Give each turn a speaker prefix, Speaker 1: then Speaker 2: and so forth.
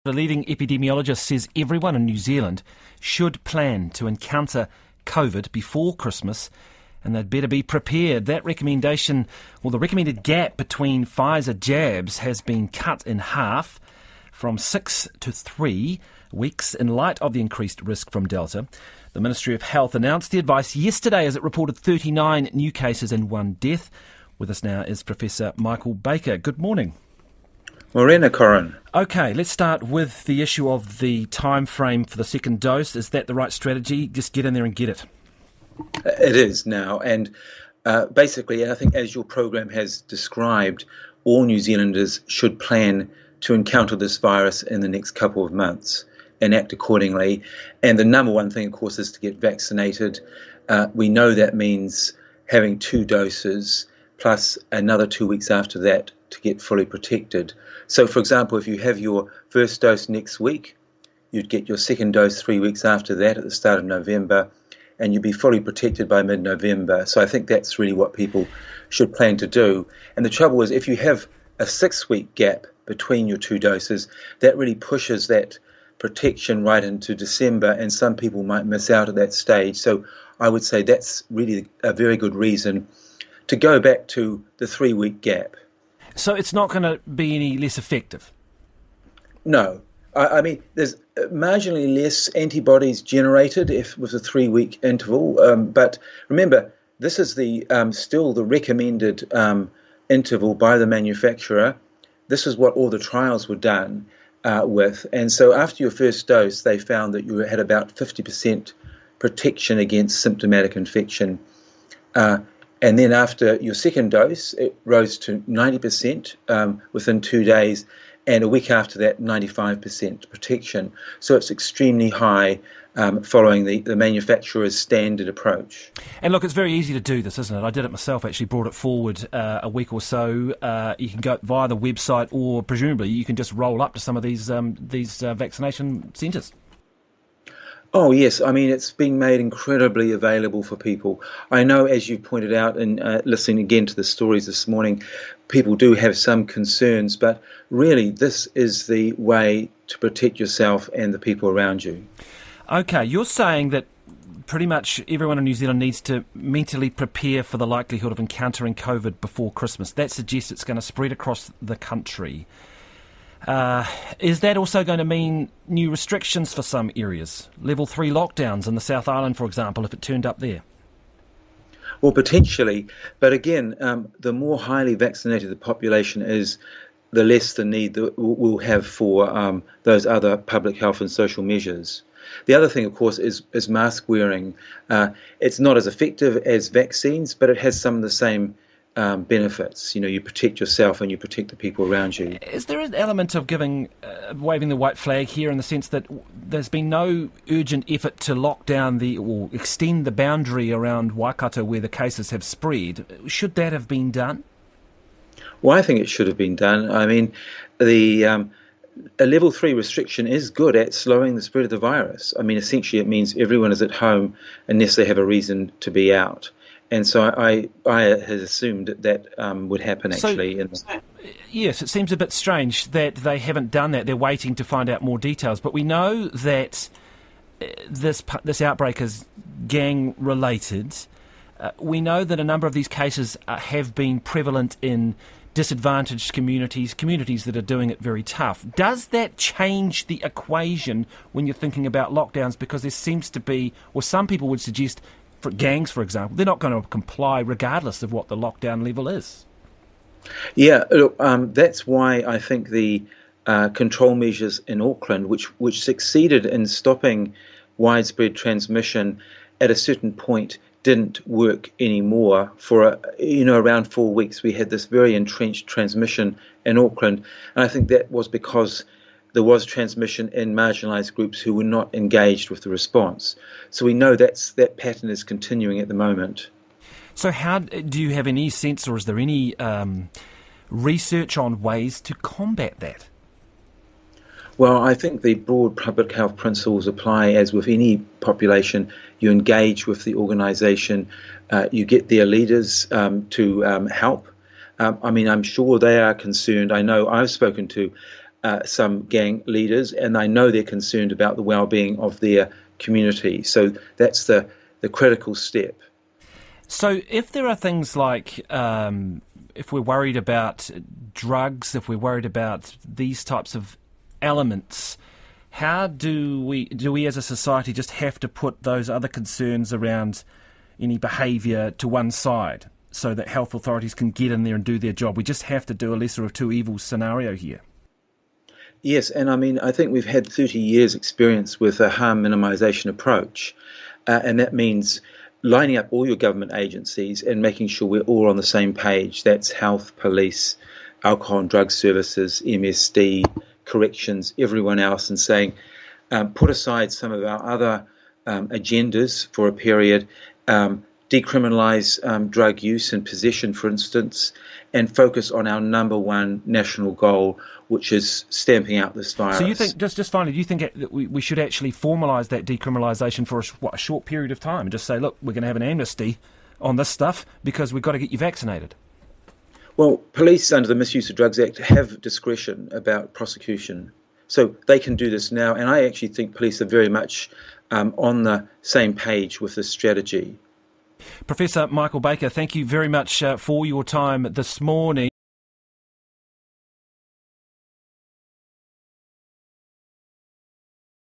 Speaker 1: The leading epidemiologist says everyone in New Zealand should plan to encounter COVID before Christmas, and they'd better be prepared. That recommendation, the recommended gap between Pfizer jabs has been cut in half from 6 to 3 weeks in light of the increased risk from Delta. The Ministry of Health announced the advice yesterday as it reported 39 new cases and 1 death. With us now is Professor Michael Baker. Good morning.
Speaker 2: Morena, Corin.
Speaker 1: OK, let's start with the issue of the time frame for the second dose. Is that the right strategy? Just get in there and get it.
Speaker 2: It is now. And basically, I think as your program has described, all New Zealanders should plan to encounter this virus in the next couple of months and act accordingly. And the number one thing, of course, is to get vaccinated. We know that means having 2 doses plus another 2 weeks after that to get fully protected. So, for example, if you have your first dose next week, you'd get your second dose 3 weeks after that at the start of November, and you'd be fully protected by mid-November. So I think that's really what people should plan to do. And the trouble is, if you have a 6-week gap between your 2 doses, that really pushes that protection right into December, and some people might miss out at that stage. So I would say that's really a very good reason to go back to the 3-week gap.
Speaker 1: So it's not going to be any less effective?
Speaker 2: No. I mean, there's marginally less antibodies generated with a 3-week interval. But remember, this is the still the recommended interval by the manufacturer. This is what all the trials were done with. And so after your first dose, they found that you had about 50% protection against symptomatic infection. And then after your second dose, it rose to 90% within 2 days, and a week after that, 95% protection. So it's extremely high following the manufacturer's standard approach.
Speaker 1: And look, it's very easy to do this, isn't it? I did it myself, actually brought it forward a week or so. You can go via the website, or presumably you can just roll up to some of these vaccination centres.
Speaker 2: Oh, yes. I mean, it's being made incredibly available for people. I know, as you pointed out in listening again to the stories this morning, people do have some concerns, but really this is the way to protect yourself and the people around you.
Speaker 1: OK, you're saying that pretty much everyone in New Zealand needs to mentally prepare for the likelihood of encountering COVID before Christmas. That suggests it's going to spread across the country. Is that also going to mean new restrictions for some areas? Level 3 lockdowns in the South Island, for example, if it turned up there?
Speaker 2: Well, potentially. But again, the more highly vaccinated the population is, the less the need that we'll have for those other public health and social measures. The other thing, of course, is mask wearing. It's not as effective as vaccines, but it has some of the same benefits. You know, you protect yourself and you protect the people around you.
Speaker 1: Is there an element of waving the white flag here in the sense that there's been no urgent effort to lock down or extend the boundary around Waikato where the cases have spread? Should that have been done?
Speaker 2: Well, I think it should have been done. I mean, a level 3 restriction is good at slowing the spread of the virus. I mean, essentially it means everyone is at home unless they have a reason to be out. And so I had assumed that would happen, actually.
Speaker 1: Yes, it seems a bit strange that they haven't done that. They're waiting to find out more details. But we know that this outbreak is gang-related. We know that a number of these cases have been prevalent in disadvantaged communities that are doing it very tough. Does that change the equation when you're thinking about lockdowns? Because there seems to be, or some people would suggest, for gangs, for example, they're not going to comply regardless of what the lockdown level is.
Speaker 2: Yeah, look, that's why I think the control measures in Auckland, which succeeded in stopping widespread transmission at a certain point, didn't work anymore. For around 4 weeks, we had this very entrenched transmission in Auckland, and I think that was because there was transmission in marginalised groups who were not engaged with the response. So we know that pattern is continuing at the moment.
Speaker 1: So how do you have any sense, or is there any research on ways to combat that?
Speaker 2: Well, I think the broad public health principles apply as with any population. You engage with the organisation, you get their leaders to help. I mean, I'm sure they are concerned. I know I've spoken to some gang leaders, and they know they're concerned about the well-being of their community. So that's the critical step.
Speaker 1: So if there are things like, if we're worried about drugs, if we're worried about these types of elements, how do we as a society just have to put those other concerns around any behaviour to one side so that health authorities can get in there and do their job? We just have to do a lesser of two evils scenario here.
Speaker 2: Yes, and I think we've had 30 years experience with a harm minimisation approach, and that means lining up all your government agencies and making sure we're all on the same page. That's health, police, alcohol and drug services, MSD, corrections, everyone else, and saying, put aside some of our other agendas for a period, decriminalise drug use and possession, for instance, and focus on our number one national goal, which is stamping out this virus.
Speaker 1: So you think, just finally, do you think that we should actually formalise that decriminalisation for a short period of time and just say, look, we're going to have an amnesty on this stuff because we've got to get you vaccinated?
Speaker 2: Well, police under the Misuse of Drugs Act have discretion about prosecution, so they can do this now, and I actually think police are very much on the same page with this strategy.
Speaker 1: Professor Michael Baker, thank you very much for your time this morning.